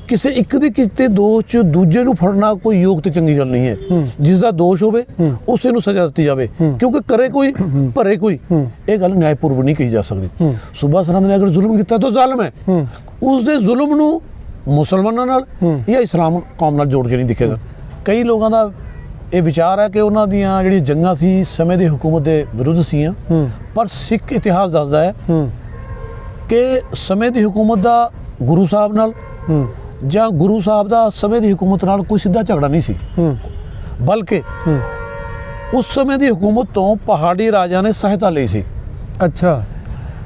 ਕਿਸੇ ਇੱਕ ਦੇ ਕੀਤੇ ਦੋਸ਼ 'ਚ ਦੂਜੇ ਨੂੰ ਫੜਨਾ ਕੋਈ ਯੋਗ ਤੇ ਚੰਗੀ ਗੱਲ ਨਹੀਂ ਹੈ। ਜਿਸ ਦਾ ਦੋਸ਼ ਹੋਵੇ ਉਸੇ ਨੂੰ ਸਜ਼ਾ ਦਿੱਤੀ ਜਾਵੇ, ਕਿਉਂਕਿ ਕਰੇ ਕੋਈ ਭਰੇ ਕੋਈ, ਇਹ ਗੱਲ ਨਿਆਂਪੂਰਵਕ ਨਹੀਂ ਕਹੀ ਜਾ ਸਕਦੀ। ਸੂਬਾ ਸਰਹੰਦ ਨੇ ਅਗਰ ਜ਼ੁਲਮ ਕੀਤਾ ਤਾਂ ਜ਼ਾਲਮ ਹੈ, ਉਸ ਦੇ ਜ਼ੁਲਮ ਨੂੰ ਮੁਸਲਮਾਨਾਂ ਨਾਲ ਜਾਂ ਇਸਲਾਮ ਕੌਮ ਨਾਲ ਜੋੜ ਕੇ ਨਹੀਂ ਦਿਖੇਗਾ। ਕਈ ਲੋਕਾਂ ਦਾ ਇਹ ਵਿਚਾਰ ਹੈ ਕਿ ਉਹਨਾਂ ਦੀਆਂ ਜਿਹੜੀਆਂ ਜੰਗਾਂ ਸੀ ਸਮੇਂ ਦੀ ਹਕੂਮਤ ਦੇ ਵਿਰੁੱਧ ਸੀਆਂ, ਪਰ ਸਿੱਖ ਇਤਿਹਾਸ ਦੱਸਦਾ ਹੈ ਕਿ ਸਮੇਂ ਦੀ ਹਕੂਮਤ ਦਾ ਗੁਰੂ ਸਾਹਿਬ ਨਾਲ ਜਾਂ ਗੁਰੂ ਸਾਹਿਬ ਦਾ ਸਮੇਂ ਦੀ ਹਕੂਮਤ ਨਾਲ ਕੋਈ ਸਿੱਧਾ ਝਗੜਾ ਨਹੀਂ ਸੀ, ਬਲਕਿ ਉਸ ਸਮੇਂ ਦੀ ਹਕੂਮਤ ਤੋਂ ਪਹਾੜੀ ਰਾਜਿਆਂ ਨੇ ਸਹਾਇਤਾ ਲਈ ਸੀ। ਅੱਛਾ।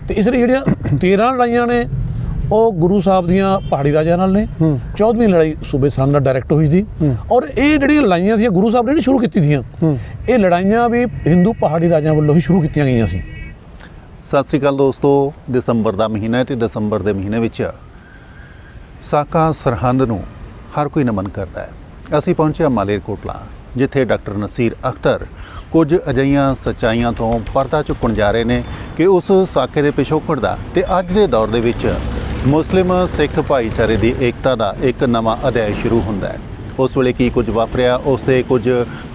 ਤੇ ਇਸ ਲਈ ਜਿਹੜੀਆਂ 13 ਲੜਾਈਆਂ ਨੇ ਉਹ ਗੁਰੂ ਸਾਹਿਬ ਦੀਆਂ ਪਹਾੜੀ ਰਾਜਿਆਂ ਨਾਲ ਨੇ। 14ਵੀਂ ਲੜਾਈ ਸੂਬੇ ਸਰਹੰਦ ਨਾਲ ਡਾਇਰੈਕਟ ਹੋਈ ਸੀ, ਔਰ ਇਹ ਜਿਹੜੀਆਂ ਲੜਾਈਆਂ ਸੀ ਗੁਰੂ ਸਾਹਿਬ ਨੇ ਸ਼ੁਰੂ ਕੀਤੀ ਸੀਆਂ। ਇਹ ਲੜਾਈਆਂ ਵੀ ਹਿੰਦੂ ਪਹਾੜੀ ਰਾਜਿਆਂ ਵੱਲੋਂ ਹੀ ਸ਼ੁਰੂ ਕੀਤੀਆਂ ਗਈਆਂ ਸੀ। ਸਤਿ ਸ਼੍ਰੀ ਅਕਾਲ ਦੋਸਤੋ, ਦਸੰਬਰ ਦਾ ਮਹੀਨਾ ਹੈ ਤੇ ਦਸੰਬਰ ਦੇ ਮਹੀਨੇ ਵਿੱਚ ਸਾਕਾ ਸਰਹੰਦ ਨੂੰ ਹਰ ਕੋਈ ਨਮਨ ਕਰਦਾ ਹੈ। ਅਸੀਂ ਪਹੁੰਚੇ ਮਾਲੇਰਕੋਟਲਾ, ਜਿੱਥੇ ਡਾਕਟਰ ਨਸੀਰ ਅਖਤਰ ਕੁਝ ਅਜਿਹੀਆਂ ਸੱਚਾਈਆਂ ਤੋਂ ਪਰਦਾ ਚੁੱਕਣ ਜਾ ਰਹੇ ਨੇ ਕਿ ਉਸ ਸਾਕੇ ਦੇ ਪਿਛੋਕੜ ਦਾ ਤੇ ਅੱਜ ਦੇ ਦੌਰ ਦੇ ਵਿੱਚ ਮੁਸਲਿਮ ਸਿੱਖ ਭਾਈਚਾਰੇ ਦੀ ਏਕਤਾ ਦਾ ਇੱਕ ਨਵਾਂ ਅਧਿਆਇ ਸ਼ੁਰੂ ਹੁੰਦਾ ਹੈ। ਉਸ ਵੇਲੇ ਕੀ ਕੁਝ ਵਾਪਰਿਆ, ਉਸ ਦੇ ਕੁਝ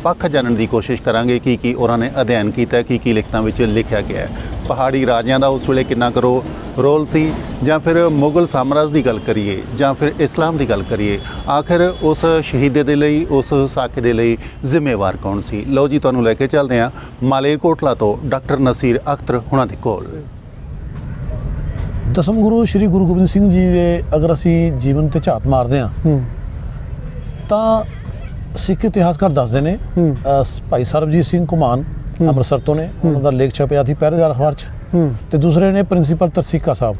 ਪੱਖ ਜਾਣਨ ਦੀ ਕੋਸ਼ਿਸ਼ ਕਰਾਂਗੇ। ਕੀ ਉਹਨਾਂ ਨੇ ਅਧਿਐਨ ਕੀਤਾ, ਕੀ ਲਿਖਤਾਂ ਵਿੱਚ ਲਿਖਿਆ ਗਿਆ ਹੈ। ਪਹਾੜੀ ਰਾਜਿਆਂ ਦਾ ਉਸ ਵੇਲੇ ਕਿੰਨਾ ਕਰੋ ਰੋਲ ਸੀ, ਜਾਂ ਫਿਰ ਮੁਗਲ ਸਾਮਰਾਜ ਦੀ ਗੱਲ ਕਰੀਏ ਜਾਂ ਫਿਰ ਇਸਲਾਮ ਦੀ ਗੱਲ ਕਰੀਏ, ਆਖਿਰ ਉਸ ਸ਼ਹੀਦੇ ਦੇ ਲਈ, ਉਸ ਸਾਕੇ ਦੇ ਲਈ ਜ਼ਿੰਮੇਵਾਰ ਕੌਣ ਸੀ। ਲਓ ਜੀ, ਤੁਹਾਨੂੰ ਲੈ ਕੇ ਚੱਲਦੇ ਹਾਂ ਮਾਲੇਰਕੋਟਲਾ ਤੋਂ ਡਾਕਟਰ ਨਸੀਰ ਅਖਤਰ ਹੁਣਾਂ ਦੇ ਕੋਲ। ਦਸਮ ਗੁਰੂ ਸ਼੍ਰੀ ਗੁਰੂ ਗੋਬਿੰਦ ਸਿੰਘ ਜੀ ਦੇ ਅਗਰ ਅਸੀਂ ਜੀਵਨ ਤੇ ਝਾਤ ਮਾਰਦੇ ਹਾਂ ਤਾਂ ਸਿੱਖ ਇਤਿਹਾਸਕਾਰ ਦੱਸਦੇ ਨੇ, ਭਾਈ ਸਰਬਜੀਤ ਸਿੰਘ ਘੁਮਾਨ ਅੰਮ੍ਰਿਤਸਰ ਤੋਂ ਨੇ, ਉਹਨਾਂ ਦਾ ਲੇਖ ਛਪਿਆ ਸੀ ਪਹਿਰੇਦਾਰ ਅਖਬਾਰ 'ਚ, ਤੇ ਦੂਸਰੇ ਨੇ ਪ੍ਰਿੰਸੀਪਲ ਤਰਸੀਕਾ ਸਾਹਿਬ,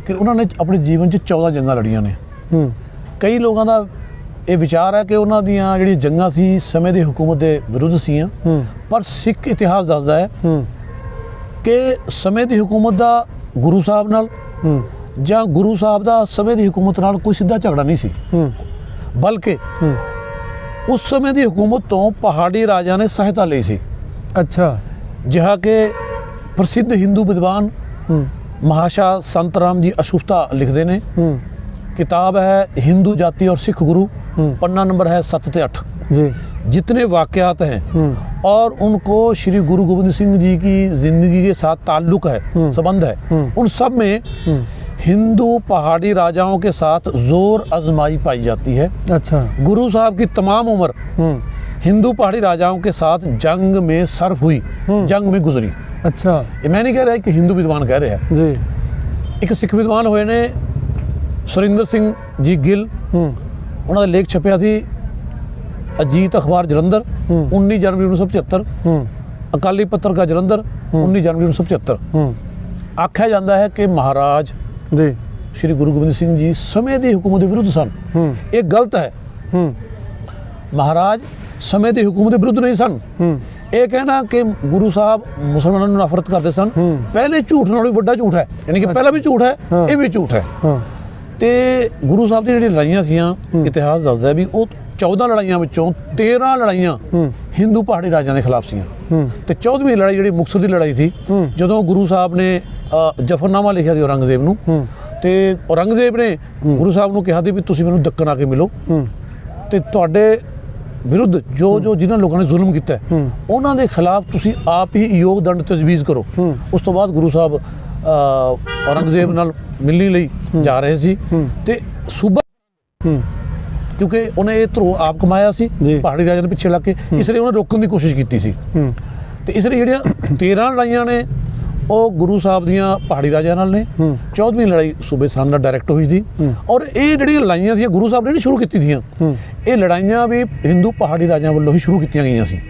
ਕਿ ਉਹਨਾਂ ਨੇ ਆਪਣੇ ਜੀਵਨ 'ਚ 14 ਜੰਗਾਂ ਲੜੀਆਂ ਨੇ। ਕਈ ਲੋਕਾਂ ਦਾ ਇਹ ਵਿਚਾਰ ਹੈ ਕਿ ਉਹਨਾਂ ਦੀਆਂ ਜਿਹੜੀਆਂ ਜੰਗਾਂ ਸੀ ਸਮੇਂ ਦੀ ਹਕੂਮਤ ਦੇ ਵਿਰੁੱਧ ਸੀਆਂ, ਪਰ ਸਿੱਖ ਇਤਿਹਾਸ ਦੱਸਦਾ ਹੈ ਕਿ ਸਮੇਂ ਦੀ ਹਕੂਮਤ ਦਾ ਗੁਰੂ ਸਾਹਿਬ ਨਾਲ ਜਾਂ ਗੁਰੂ ਸਾਹਿਬ ਦਾ ਸਮੇਂ ਦੀ ਹਕੂਮਤ ਨਾਲ ਕੋਈ ਸਿੱਧਾ ਝਗੜਾ ਨਹੀਂ ਸੀ, ਬਲਕਿ ਉਸ ਸਮੇਂ ਦੀ ਹਕੂਮਤ ਤੋਂ ਪਹਾੜੀ ਰਾਜਿਆਂ ਨੇ ਸਹਾਇਤਾ ਲਈ ਸੀ। ਅੱਛਾ। ਜਿਹਾ ਕਿ ਪ੍ਰਸਿੱਧ ਹਿੰਦੂ ਵਿਦਵਾਨ ਮਹਾਸ਼ਾ ਸੰਤ ਰਾਮ ਜੀ ਅਸ਼ੁਫਤਾ ਲਿਖਦੇ ਨੇ। किताब है हिंदू जाति और सिख गुरु, पन्ना नंबर है 7 से 8 जी। जितने वाक़यात हैं और उनको श्री गुरु गोविंद सिंह जी की ज़िंदगी के साथ ताल्लुक़ है, संबंध है, उन सब में हिंदू पहाड़ी राजाओं के साथ जोर आजमाई पाई जाती है। अच्छा। गुरु साहब की तमाम उम्र हिंदू पहाड़ी राजाओं के साथ जंग में सर्फ हुई, जंग में गुजरी। अच्छा। ये मैं नहीं कह रहा कि हिंदू विद्वान कह रहे हैं जी। एक सिख विद्वान होए ने सुरिंदर सिंह जी गिल, उन्होंने लेख छपया थी अजीत अखबार जलंधर 19 जनवरी 1975, अकाली पत्र का जलंधर 19 जनवरी 1975। आख्या जाता है कि महाराज जी श्री गुरु गोबिंद सिंह जी समय की हुकूमत के विरुद्ध सन। ये गलत है। महाराज समय की हुकूमत के विरुद्ध नहीं सन। ये कहना कि गुरु साहब मुसलमानों को नफरत करते सन, पहले झूठ नालों वड्डा झूठ है, यानी कि पहला भी झूठ है, ये भी झूठ है। ਤੇ ਗੁਰੂ ਸਾਹਿਬ ਦੀ ਜਿਹੜੀ ਲੜਾਈਆਂ ਸੀਆਂ, ਇਤਿਹਾਸ ਦੱਸਦਾ ਵੀ ਉਹ 14 ਲੜਾਈਆਂ ਵਿੱਚੋਂ 13 ਲੜਾਈਆਂ ਹਿੰਦੂ ਪਹਾੜੀ ਰਾਜਿਆਂ ਦੇ ਖਿਲਾਫ ਸੀਆਂ। ਤੇ 14ਵੀਂ ਲੜਾਈ ਜਿਹੜੀ ਮੁਕਤਸਰ ਦੀ ਲੜਾਈ ਸੀ, ਜਦੋਂ ਗੁਰੂ ਸਾਹਿਬ ਨੇ ਜਫਰਨਾਮਾ ਲਿਖਿਆ ਸੀ ਔਰੰਗਜ਼ੇਬ ਨੂੰ, ਤੇ ਔਰੰਗਜ਼ੇਬ ਨੇ ਗੁਰੂ ਸਾਹਿਬ ਨੂੰ ਕਿਹਾ ਸੀ ਵੀ ਤੁਸੀਂ ਮੈਨੂੰ ਦੱਖਣ ਆ ਕੇ ਮਿਲੋ ਤੇ ਤੁਹਾਡੇ ਵਿਰੁੱਧ ਜੋ ਜਿਨ੍ਹਾਂ ਲੋਕਾਂ ਨੇ ਜ਼ੁਲਮ ਕੀਤਾ ਉਹਨਾਂ ਦੇ ਖਿਲਾਫ ਤੁਸੀਂ ਆਪ ਹੀ ਯੋਗ ਦੰਡ ਤਜਵੀਜ਼ ਕਰੋ। ਉਸ ਤੋਂ ਬਾਅਦ ਗੁਰੂ ਸਾਹਿਬ ਔਰੰਗਜ਼ੇਬ ਨਾਲ ਮਿਲਣ ਲਈ ਜਾ ਰਹੇ ਸੀ ਤੇ ਸੂਬਾ, ਕਿਉਂਕਿ ਉਹਨੇ ਇਹ ਧਰੋ ਆਪ ਕਮਾਇਆ ਸੀ ਪਹਾੜੀ ਰਾਜਿਆਂ ਦੇ ਪਿੱਛੇ ਲੱਗ ਕੇ, ਇਸ ਲਈ ਉਹਨੇ ਰੋਕਣ ਦੀ ਕੋਸ਼ਿਸ਼ ਕੀਤੀ ਸੀ। ਤੇ ਇਸ ਲਈ ਜਿਹੜੀਆਂ 13 ਲੜਾਈਆਂ ਨੇ ਉਹ ਗੁਰੂ ਸਾਹਿਬ ਦੀਆਂ ਪਹਾੜੀ ਰਾਜਿਆਂ ਨਾਲ ਨੇ। 14ਵੀਂ ਲੜਾਈ ਸੂਬੇ ਸਰਹੰਦ ਨਾਲ ਡਾਇਰੈਕਟ ਹੋਈ ਸੀ, ਔਰ ਇਹ ਜਿਹੜੀਆਂ ਲੜਾਈਆਂ ਸੀ ਗੁਰੂ ਸਾਹਿਬ ਨੇ ਨਹੀਂ ਸ਼ੁਰੂ ਕੀਤੀ ਸੀਆਂ, ਇਹ ਲੜਾਈਆਂ ਵੀ ਹਿੰਦੂ ਪਹਾੜੀ ਰਾਜਿਆਂ ਵੱਲੋਂ ਹੀ ਸ਼ੁਰੂ ਕੀਤੀਆਂ ਗਈਆਂ ਸੀ।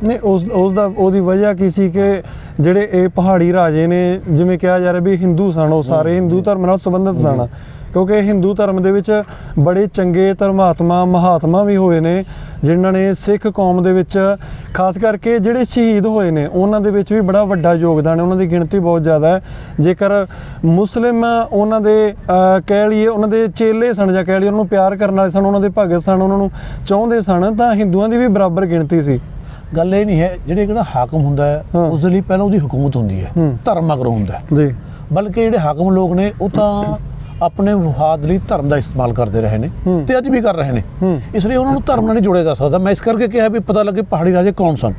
ਨਹੀਂ, ਉਹਦੀ ਵਜ੍ਹਾ ਕੀ ਸੀ ਕਿ ਜਿਹੜੇ ਇਹ ਪਹਾੜੀ ਰਾਜੇ ਨੇ, ਜਿਵੇਂ ਕਿਹਾ ਜਾ ਰਿਹਾ ਵੀ ਹਿੰਦੂ ਸਨ, ਉਹ ਸਾਰੇ ਹਿੰਦੂ ਧਰਮ ਨਾਲ ਸੰਬੰਧਿਤ ਸਨ, ਕਿਉਂਕਿ ਹਿੰਦੂ ਧਰਮ ਦੇ ਵਿੱਚ ਬੜੇ ਚੰਗੇ ਧਰਮਾਤਮਾ ਮਹਾਤਮਾ ਵੀ ਹੋਏ ਨੇ, ਜਿਨ੍ਹਾਂ ਨੇ ਸਿੱਖ ਕੌਮ ਦੇ ਵਿੱਚ ਖਾਸ ਕਰਕੇ ਜਿਹੜੇ ਸ਼ਹੀਦ ਹੋਏ ਨੇ ਉਹਨਾਂ ਦੇ ਵਿੱਚ ਵੀ ਬੜਾ ਵੱਡਾ ਯੋਗਦਾਨ ਹੈ, ਉਹਨਾਂ ਦੀ ਗਿਣਤੀ ਬਹੁਤ ਜ਼ਿਆਦਾ ਹੈ। ਜੇਕਰ ਮੁਸਲਿਮ ਉਹਨਾਂ ਦੇ ਕਹਿ ਲਈਏ ਉਹਨਾਂ ਦੇ ਚੇਲੇ ਸਨ ਜਾਂ ਕਹਿ ਲਈਏ ਉਹਨਾਂ ਨੂੰ ਪਿਆਰ ਕਰਨ ਵਾਲੇ ਸਨ, ਉਹਨਾਂ ਦੇ ਭਗਤ ਸਨ, ਉਹਨਾਂ ਨੂੰ ਚਾਹੁੰਦੇ ਸਨ, ਤਾਂ ਹਿੰਦੂਆਂ ਦੀ ਵੀ ਬਰਾਬਰ ਗਿਣਤੀ ਸੀ। ਗੱਲ ਇਹ ਨਹੀਂ ਹੈ ਜਿਹੜਾ ਹਾਕਮ ਹੁੰਦਾ ਹੈ ਉਸ ਦੇ ਲਈ ਪਹਿਲਾਂ ਉਹਦੀ ਹਕੂਮਤ ਹੁੰਦੀ ਹੈ, ਧਰਮ ਮਗਰੋਂ ਹੁੰਦਾ ਹੈ ਜੀ, ਬਲਕਿ ਜਿਹੜੇ ਹਾਕਮ ਲੋਕ ਨੇ ਉਹ ਤਾਂ ਆਪਣੇ ਵਿਵਾਦ ਲਈ ਧਰਮ ਦਾ ਇਸਤੇਮਾਲ ਕਰਦੇ ਰਹੇ ਨੇ ਤੇ ਅੱਜ ਵੀ ਕਰ ਰਹੇ ਨੇ। ਇਸ ਲਈ ਉਹਨਾਂ ਨੂੰ ਧਰਮ ਨਾਲ ਨਹੀਂ ਜੋੜਿਆ ਜਾ ਸਕਦਾ। ਮੈਂ ਇਸ ਕਰਕੇ ਕਿਹਾ ਵੀ ਪਤਾ ਲੱਗੇ ਪਹਾੜੀ ਰਾਜੇ ਕੌਣ ਸਨ,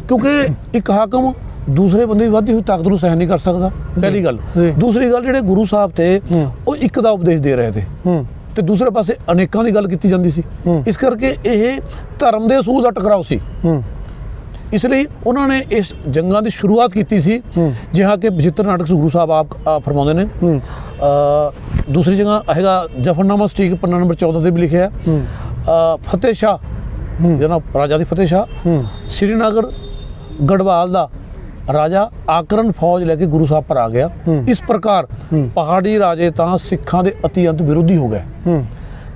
ਕਿਉਂਕਿ ਇੱਕ ਹਾਕਮ ਦੂਸਰੇ ਬੰਦੇ ਦੀ ਵੱਧਦੀ ਹੋਈ ਤਾਕਤ ਨੂੰ ਸਹਿਣ ਨਹੀਂ ਕਰ ਸਕਦਾ, ਪਹਿਲੀ ਗੱਲ। ਦੂਸਰੀ ਗੱਲ, ਜਿਹੜੇ ਗੁਰੂ ਸਾਹਿਬ ਤੇ ਉਹ ਇੱਕ ਦਾ ਉਪਦੇਸ਼ ਦੇ ਰਹੇ ਤੇ ਤੇ ਦੂਸਰੇ ਪਾਸੇ ਅਨੇਕਾਂ ਦੀ ਗੱਲ ਕੀਤੀ ਜਾਂਦੀ ਸੀ। ਇਸ ਕਰਕੇ ਇਹ ਧਰਮ ਦੇ ਅਸੂਲ ਦਾ ਟਕਰਾਓ ਸੀ। ਇਸ ਲਈ ਉਹਨਾਂ ਨੇ ਇਸ ਜੰਗਾਂ ਦੀ ਸ਼ੁਰੂਆਤ ਕੀਤੀ ਸੀ, ਜਿਹਾ ਕਿ ਬਚਿੱਤਰ ਨਾਟਕ ਗੁਰੂ ਸਾਹਿਬ ਆਪ ਫਰਮਾਉਂਦੇ ਨੇ। ਦੂਸਰੀ ਜਗ੍ਹਾ ਹੈਗਾ ਜਫਰਨਾਮਾ ਸਟੀਕ ਪੰਨਾ ਨੰਬਰ 14 ਤੇ ਵੀ ਲਿਖਿਆ ਫਤਿਹ ਸ਼ਾਹ, ਜਿਹੜਾ ਰਾਜਾ ਦੀ ਫਤਿਹ ਸ਼ਾਹ ਸ਼੍ਰੀਨਗਰ ਗੜਵਾਲ ਦਾ ਰਾਜਾ ਆਕਰਨ ਫੌਜ ਲੈ ਕੇ ਗੁਰੂ ਸਾਹਿਬ ਪਰ ਆ ਗਿਆ। ਇਸ ਪ੍ਰਕਾਰ ਪਹਾੜੀ ਰਾਜੇ ਤਾਂ ਸਿੱਖਾਂ ਦੇ ਅਤਿਅੰਤ ਵਿਰੋਧੀ ਹੋ ਗਏ।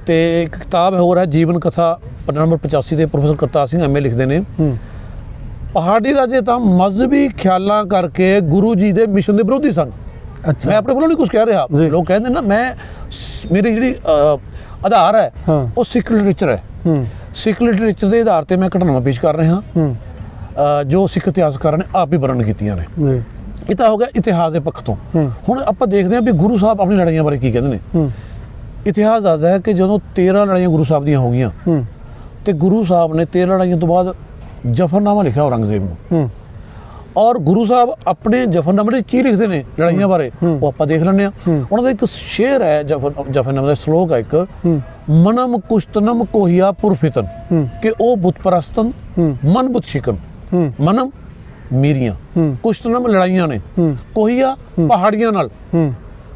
ਤੇ ਇੱਕ ਕਿਤਾਬ ਹੋਰ ਹੈ ਜੀਵਨ ਕਥਾ ਪੰਨਾ ਨੰਬਰ 85 ਦੇ ਪ੍ਰੋਫੈਸਰ ਕਰਤਾਰ ਸਿੰਘ ਐਮਏ ਲਿਖਦੇ ਨੇ, ਪਹਾੜੀ ਰਾਜੇ ਤਾਂ ਮਜ਼ਹਬੀ ਖਿਆਲਾਂ ਕਰਕੇ ਗੁਰੂ ਜੀ ਦੇ ਮਿਸ਼ਨ ਦੇ ਵਿਰੋਧੀ ਸਨ। ਅੱਛਾ, ਮੈਂ ਆਪਣੇ ਵੱਲੋਂ ਨਹੀਂ ਕੁਝ ਕਹਿ ਰਿਹਾ, ਲੋਕ ਕਹਿੰਦੇ ਨਾ, ਮੇਰੀ ਜਿਹੜੀ ਆਧਾਰ ਹੈ ਉਹ ਸਿੱਖ ਲਿਟਰੇਚਰ ਹੈ। ਸਿੱਖ ਲਿਟਰੇਚਰ ਦੇ ਆਧਾਰ ਤੇ ਮੈਂ ਘਟਨਾਵਾਂ ਪੇਸ਼ ਕਰ ਰਿਹਾ ਜੋ ਸਿੱਖ ਇਤਿਹਾਸਕਾਰਾਂ ਨੇ ਆਪ ਹੀ ਵਰਣਨ ਕੀਤੀਆਂ ਨੇ। ਇਹ ਤਾਂ ਹੋ ਗਿਆ ਇਤਿਹਾਸ ਦੇ ਪੱਖ ਤੋਂ। ਹੁਣ ਆਪਾਂ ਦੇਖਦੇ ਹਾਂ ਵੀ ਗੁਰੂ ਸਾਹਿਬ ਆਪਣੀ ਲੜਾਈਆਂ ਬਾਰੇ ਕੀ ਕਹਿੰਦੇ ਨੇ। ਇਤਿਹਾਸ ਦੱਸਦਾ ਹੈ ਕਿ ਜਦੋਂ 13 ਲੜਾਈਆਂ ਗੁਰੂ ਸਾਹਿਬ ਦੀਆਂ ਹੋ ਗਈਆਂ ਤੇ ਗੁਰੂ ਸਾਹਿਬ ਨੇ 13 ਲੜਾਈਆਂ ਤੋਂ ਬਾਅਦ ਜਫਰਨਾਮਾ ਲਿਖਿਆ ਔਰੰਗਜ਼ੇਬ ਨੂੰ। ਔਰ ਗੁਰੂ ਸਾਹਿਬ ਆਪਣੇ ਜਫਰਨਾਮੇ ਦੇ ਕੀ ਲਿਖਦੇ ਨੇ ਲੜਾਈਆਂ ਬਾਰੇ, ਉਹ ਆਪਾਂ ਦੇਖ ਲੈਂਦੇ ਹਾਂ। ਉਹਨਾਂ ਦਾ ਇੱਕ ਸ਼ੇਰ ਹੈ, ਜਫਰਨਾਮੇ ਦਾ ਸ਼ਲੋਕ ਹੈ ਇੱਕ, ਮਨਮ ਕੁਸ਼ਤਨਮ ਕੋਹੀਆ ਪੁਰਫਿਤਨ, ਕਿ ਉਹ ਬੁੱਤ ਪ੍ਰਸਤਨ ਮਨ ਬੁੱਤ ਸ਼ਿਕਨ। ਮਨਮ ਮੇਰੀਆਂ, ਕੁਸ਼ਤਨਮ ਲੜਾਈਆਂ ਨੇ, ਕੋਹੀਆ ਪਹਾੜੀਆਂ ਨਾਲ,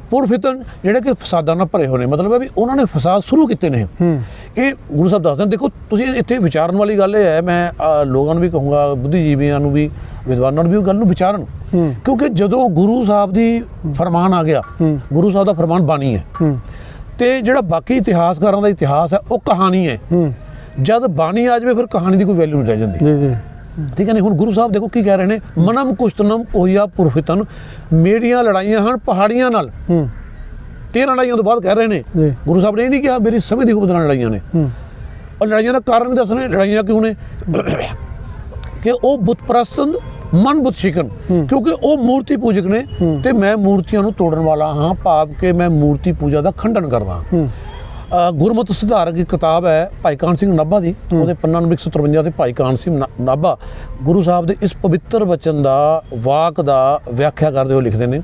ਪੁਰਫਿਤਨ ਜਿਹੜੇ ਕਿ ਫਸਾਦਾਂ ਨਾਲ ਭਰੇ ਹੋਏ ਨੇ। ਮਤਲਬ ਹੈ ਵੀ ਉਹਨਾਂ ਨੇ ਫਸਾਦ ਸ਼ੁਰੂ ਕੀਤੇ ਨੇ। ਇਹ ਗੁਰੂ ਸਾਹਿਬ ਦੱਸਦੇ ਨੇ। ਦੇਖੋ ਤੁਸੀਂ ਇੱਥੇ ਵਿਚਾਰਨ ਵਾਲੀ ਗੱਲ ਇਹ ਹੈ, ਮੈਂ ਲੋਕਾਂ ਨੂੰ ਵੀ ਕਹੂੰਗਾ, ਬੁੱਧੀਜੀਵੀਆਂ ਨੂੰ ਵੀ, ਵਿਦਵਾਨਾਂ ਨੂੰ ਵੀ ਉਹ ਗੱਲ ਨੂੰ ਵਿਚਾਰਨ, ਕਿਉਂਕਿ ਜਦੋਂ ਗੁਰੂ ਸਾਹਿਬ ਦੀ ਫਰਮਾਨ ਆ ਗਿਆ, ਗੁਰੂ ਸਾਹਿਬ ਦਾ ਫਰਮਾਨ ਬਾਣੀ ਹੈ ਤੇ ਜਿਹੜਾ ਬਾਕੀ ਇਤਿਹਾਸਕਾਰਾਂ ਦਾ ਇਤਿਹਾਸ ਹੈ ਉਹ ਕਹਾਣੀ ਹੈ। ਜਦ ਬਾਣੀ ਆ ਜਾਵੇ ਫਿਰ ਕਹਾਣੀ ਦੀ ਕੋਈ ਵੈਲਿਊ ਨਹੀਂ ਰਹਿ ਜਾਂਦੀ। ਠੀਕ ਹੈ ਨਹੀਂ। ਹੁਣ ਗੁਰੂ ਸਾਹਿਬ ਦੇਖੋ ਕੀ ਕਹਿ ਰਹੇ ਨੇ, ਮਨਮ ਕੁਸ਼ਤਨਮ ਕੋਹੀਆ ਪੁਰਫਿਤਨ, ਮੇਰੀਆਂ ਲੜਾਈਆਂ ਹਨ ਪਹਾੜੀਆਂ ਨਾਲ। 13 ਲੜਾਈਆਂ ਤੋਂ ਬਾਅਦ ਕਹਿ ਰਹੇ ਨੇ। ਗੁਰੂ ਸਾਹਿਬ ਨੇ ਇਹ ਨਹੀਂ ਕਿਹਾ ਮੇਰੀ ਸਮੇਂ ਦੀ ਹੁਕਮ ਨਾਲ ਲੜਾਈਆਂ ਨੇ। ਔਰ ਲੜਾਈਆਂ ਦਾ ਕਾਰਨ ਵੀ ਦੱਸਣੇ, ਲੜਾਈਆਂ ਕਿਉਂ ਨੇ, ਕਿ ਉਹ ਬੁੱਤ ਪ੍ਰਸਤਨ ਮਨ ਬੁੱਤ ਸ਼ਿਕਨ, ਕਿਉਂਕਿ ਉਹ ਮੂਰਤੀ ਪੂਜਕ ਨੇ ਤੇ ਮੈਂ ਮੂਰਤੀਆਂ ਨੂੰ ਤੋੜਨ ਵਾਲਾ ਹਾਂ, ਭਾਵ ਕਿ ਮੈਂ ਮੂਰਤੀ ਪੂਜਾ ਦਾ ਖੰਡਨ ਕਰਦਾ। ਗੁਰਮਤਿ ਸੁਧਾਰਕ ਦੀ ਕਿਤਾਬ ਹੈ ਭਾਈ ਕਾਨ ਸਿੰਘ ਨਾਭਾ ਦੀ, ਉਹਦੇ ਪੰਨਾ ਨੰਬਰ 153 ਤੇ ਭਾਈ ਕਾਨ ਸਿੰਘ ਨਾਭਾ ਗੁਰੂ ਸਾਹਿਬ ਦੇ ਇਸ ਪਵਿੱਤਰ ਵਚਨ ਦਾ, ਵਾਕ ਦਾ ਵਿਆਖਿਆ ਕਰਦੇ ਹੋਏ ਲਿਖਦੇ ਨੇ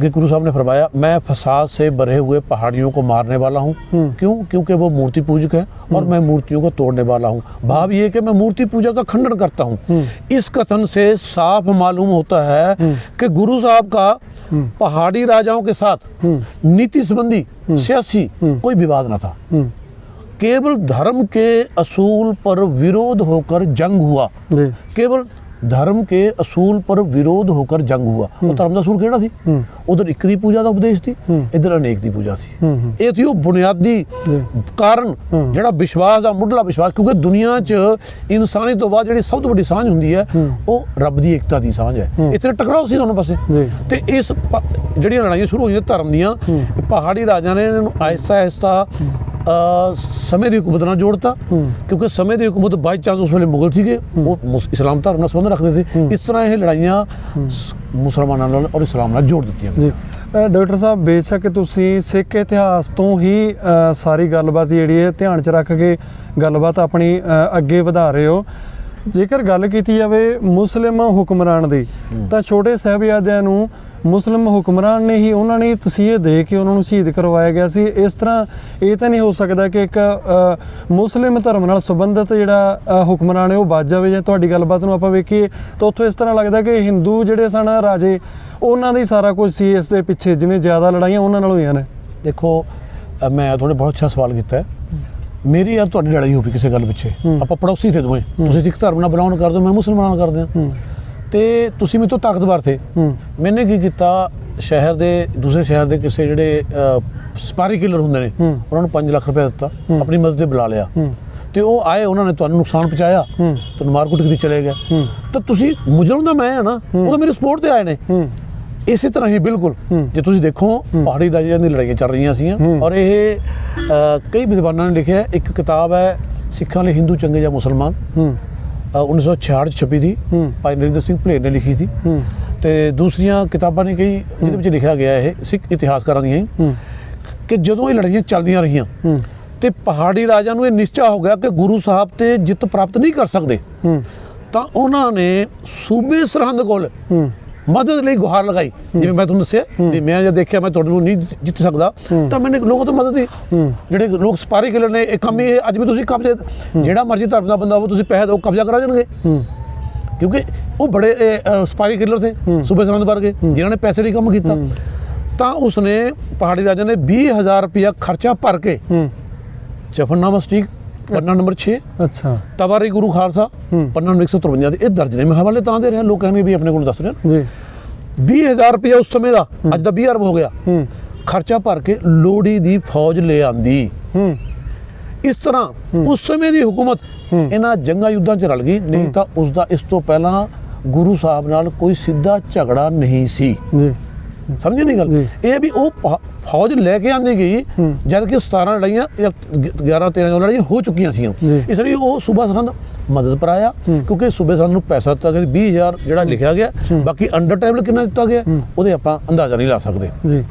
कि गुरु साहब ने फरमाया, मैं फसाद से भरे हुए पहाड़ियों को मारने वाला हूँ। क्यों? क्योंकि वो मूर्ति पूजक है और मैं मूर्तियों को तोड़ने वाला हूँ। भाव ये कि मैं मूर्ति पूजा का खंडन करता हूँ। इस कथन से साफ मालूम होता है कि गुरु साहब का पहाड़ी राजाओं के साथ नीति संबंधी सियासी कोई विवाद न था। केवल धर्म के असूल पर विरोध होकर जंग हुआ। केवल धर्म के असूल पर विरोध होकर जंग हुआ। वो धर्म का असूल केड़ा सी? उधर एक दी पूजा का उपदेश थी, इधर अनेक दी पूजा सी। ये थी वो बुनियादी कारण जिहड़ा विश्वास दा मुढ़ला विश्वास, क्योंकि दुनिया च इंसानी तो बाद जिहड़ी सब तो वड्डी सांझ हुंदी है वो रब दी एकता दी सांझ है। इत्थे टकराओ सी दोनों पासे ते इस जिहड़ियां लड़ाइयां शुरू होईयां धर्म दियां, पहाड़ी राजा ने इन्हां नूं आहिस्ता आहिस्ता समय की हुकूमत नाल जोड़ता, क्योंकि समय की हुकूमत बाई चांस उस वेले मुगल सीगे, वो इस्लाम धर्म नाल संबंध रखते थे। इस तरह ये लड़ाइयां मुसलमानों नाल और इस्लाम नाल जोड़ दित्तियां गईयां। डॉक्टर साहब बेशक तुसीं सिख इतिहास तो ही सारी गलबात जिहड़ी है ध्यान च रख के गलबात अपनी अगे वधा रहे हो। जेकर गल कीती जावे मुस्लिम हुक्मरान दी, तां छोटे साहिबजादियां नूं मुस्लिम हुक्मरान ने ही उन्होंने तसीहे दे के उन्होंने शहीद करवाया गया सी। इस तरह ये तो नहीं हो सकता कि एक मुस्लिम धर्म नाल संबंधित जिहड़ा हुक्मरान है वो बच जाए। जे तुहाडी गलबात नूं आपां वेखीए तो उत्थों इस तरह लगता कि हिंदू जिहड़े सन राजे उन्हां दी सारा कुछ सी इस दे पिछे, जिवें ज़्यादा लड़ाइयां उन्हां नाल होईयां ने। देखो मैं तुहाडे बहुत अच्छा सवाल कीता है। मेरी यार तुहाडी लड़ाई हो पई किसी गल पिछे, आपां पड़ोसी थे दोवें, तुसीं सिख धर्म नाल बिलोंग करदे हो, मैं मुसलमान करदे हां ते तुसीं मेरे तो ताकतवर थे। मैंने की कीता, शहर दे दूसरे शहर दे किसी जिहड़े सपारी किलर हुंदे ने उन्हां नूं 5 लाख रुपया दित्ता, अपनी मदद ते बुला लिया ते वो आए, उन्होंने तुहानूं नुकसान पहुँचाया, तुहानूं मार कुट के चले गए। तो तुसीं मुजरम दा मैं है ना, वो मेरी सपोर्ट ते आए ने। इसी तरह ही बिल्कुल जे तुसीं देखो पहाड़ी राजियां दी लड़ाइयां चल रही सी और ये कई विद्वानां ने लिखिया। एक किताब है सिखां लई हिंदू चंगे या मुसलमान, 1966 छपी थी, भाई नरिंदर सिंह भलेर ने लिखी थी। तो दूसरिया किताबां ने कई जिहदे विच लिखा गया है सिख इतिहासकारां दियां ਕਿ ਜਦੋਂ ਇਹ ਲੜਾਈਆਂ ਚੱਲਦੀਆਂ ਰਹੀਆਂ ਤੇ ਪਹਾੜੀ ਰਾਜਾ ਨੂੰ ਇਹ ਨਿਸ਼ਚਾ ਹੋ ਗਿਆ ਕਿ ਗੁਰੂ ਸਾਹਿਬ ਤੇ ਜਿੱਤ ਪ੍ਰਾਪਤ ਨਹੀਂ ਕਰ ਸਕਦੇ, ਤਾਂ ਉਹਨਾਂ ਨੇ ਸੂਬੇ ਸਰਹੰਦ ਕੋਲ ਮਦਦ ਲਈ ਗੁਹਾਰ ਲਗਾਈ। ਜਿਵੇਂ ਮੈਂ ਤੁਹਾਨੂੰ ਦੱਸਿਆ ਵੀ ਮੈਂ ਜਦ ਦੇਖਿਆ ਮੈਂ ਤੁਹਾਡੇ ਨੂੰ ਨਹੀਂ ਜਿੱਤ ਸਕਦਾ ਤਾਂ ਮੈंने ਲੋਕਾਂ ਤੋਂ ਮਦਦ ਦੀ। ਜਿਹੜੇ ਲੋਕ ਸਪਾਰੀ ਕਿਲਰ ਨੇ, ਇਹ ਕੰਮ ਇਹ ਅੱਜ ਵੀ ਤੁਸੀਂ ਕਬਜ਼ੇ, ਜਿਹੜਾ ਮਰਜ਼ੀ ਧਰਮ ਦਾ ਬੰਦਾ ਹੋਵੇ ਤੁਸੀਂ ਪੈਸੇ ਦਿਓ ਕਬਜ਼ਾ ਕਰਾ ਜਾਣਗੇ, ਕਿਉਂਕਿ ਉਹ ਬੜੇ ਸਪਾਰੀ ਕਿਲਰ ਥੇ ਸੂਬੇ ਸਰਹੰਦ ਵਰਗੇ ਜਿਨ੍ਹਾਂ ਨੇ ਪੈਸੇ ਲਈ ਕੰਮ ਕੀਤਾ। ਤਾਂ ਉਸਨੇ ਪਹਾੜੀ ਰਾਜਾ ਨੇ 20,000 ਰੁਪਇਆ ਖਰਚਾ ਭਰ ਕੇ ਜਫਰਨਾਮਾ ਸਟੀਕ ਪੰਨਾ ਨੰਬਰ 6, ਅੱਛਾ, ਤਵਾਰੀ ਗੁਰੂ ਖਾਲਸਾ ਪੰਨਾ ਨੰਬਰ 153 ਦੇ ਇਹ ਦਰਜ ਨੇ। ਮੈਂ ਹਵਾਲੇ ਤਾਂ ਦੇ ਰਿਹਾ, ਲੋਕ ਕਹਿਣਗੇ ਵੀ ਆਪਣੇ ਕੋਲ ਦੱਸ ਰਹੇ ਜੀ। 20,000 ਰੁਪਇਆ ਉਸ ਸਮੇਂ ਦਾ, ਅੱਜ ਦਾ 20 ਅਰਬ ਹੋ ਗਿਆ, ਖਰਚਾ ਭਰ ਕੇ ਲੋਹੜੀ ਦੀ ਫੌਜ ਲੈ ਆਂਦੀ। ਇਸ ਤਰ੍ਹਾਂ ਉਸ ਸਮੇਂ ਦੀ ਹੁਕੂਮਤ ਇਹਨਾਂ ਜੰਗਾਂ ਯੁੱਧਾਂ 'ਚ ਰਲ ਗਈ। ਨਹੀਂ ਤਾਂ ਉਸ ਦਾ ਇਸ ਤੋਂ ਪਹਿਲਾਂ ਗੁਰੂ ਸਾਹਿਬ ਨਾਲ ਕੋਈ ਸਿੱਧਾ ਝਗੜਾ ਨਹੀਂ ਸੀ। ਸਮਝੇ ਨਹੀਂ ਗੱਲ? ਇਹ ਵੀ ਉਹ ਫੌਜ ਲੈ ਕੇ ਆਂਦੀ ਗਈ ਜਦ ਕਿ 17 ਲੜਾਈਆਂ ਜਾਂ 11-13 ਲੜਾਈਆਂ ਹੋ ਚੁੱਕੀਆਂ ਸੀ। ਇਸ ਲਈ ਉਹ ਸੂਬਾ ਸਰਹੰਦ ਮਦਦ ਪਰ ਆਇਆ, ਕਿਉਂਕਿ ਸੂਬੇ ਸਰਹੰਦ ਨੂੰ ਪੈਸਾ ਦਿੱਤਾ ਗਿਆ 20,000 ਜਿਹੜਾ ਲਿਖਿਆ ਗਿਆ। ਬਾਕੀ ਅੰਡਰ ਟੇਬਲ ਕਿੰਨਾ ਦਿੱਤਾ ਗਿਆ ਉਹਦੇ ਆਪਾਂ ਅੰਦਾਜ਼ਾ ਨਹੀਂ ਲਾ ਸਕਦੇ ਜੀ।